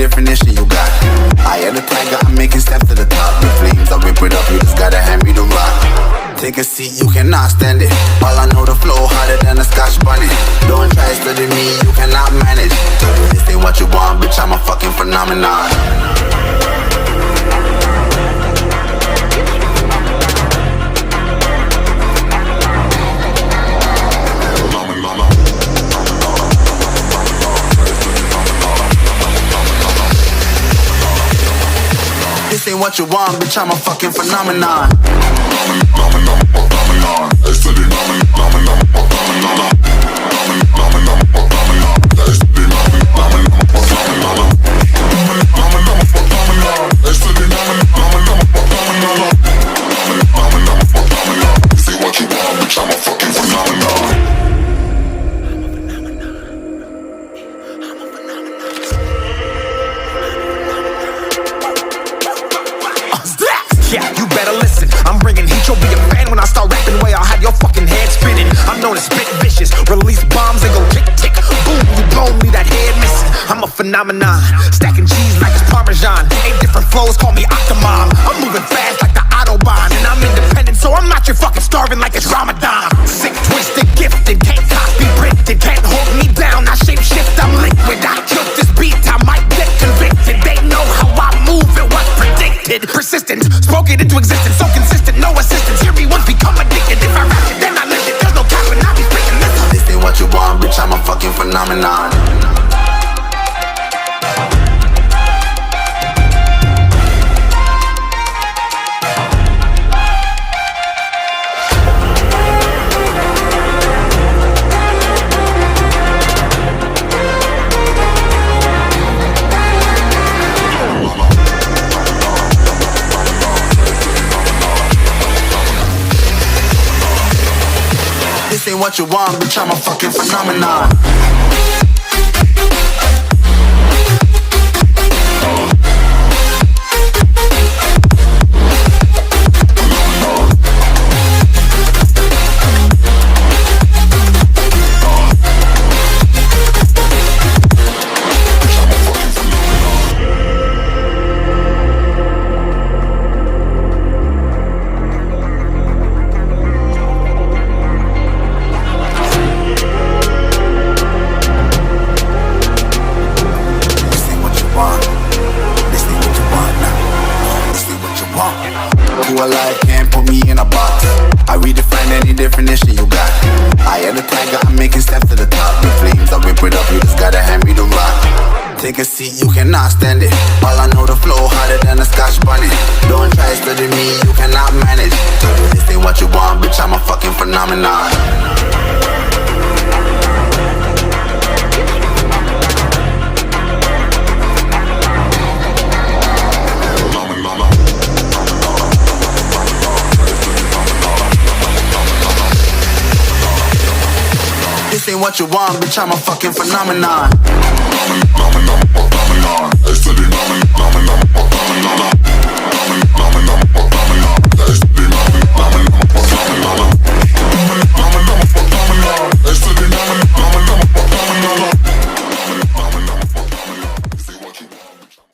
definition you got. I am the tiger, I'm making steps to the top. The flames, I rip it up, you just gotta hand me the rock. Take a seat, you cannot stand it. All I know, the flow harder than a Scotch bunny. Don't try studying me, you cannot manage. This ain't what you want, bitch, I'm a fucking phenomenon. This ain't what you want, bitch, I'm a fucking phenomenon. Phenomenon, stacking cheese like it's Parmesan. 8 different flows, call me Octomom. I'm moving fast like the Autobahn, and I'm independent, so I'm not your fucking starving like it's Ramadan. Sick, twisted, gifted, can't copy, printed, can't hold me down. I shape shift, I'm liquid. I killed this beat, I might get convicted. They know how I move, it was predicted. Persistent, spoke it into existence, so consistent, no assistance. Hear me once, become addicted. If I rap it, then I live it. There's no cap, and I be speaking this. This ain't what you want, bitch, I'm a fucking phenomenon. This ain't what you want, bitch, I'm a fucking phenomenon. Alive, can't put me in a box. I redefine any definition you got. I am the tiger, I'm making steps to the top. The flames, I rip it up, you just gotta hand me the rock. Take a seat, you cannot stand it. All I know, the flow harder than a Scotch bunny. Don't try studying me, you cannot manage. This ain't what you want, bitch, I'm a fucking phenomenon. This ain't what you want, bitch, I'm a fucking phenomenon.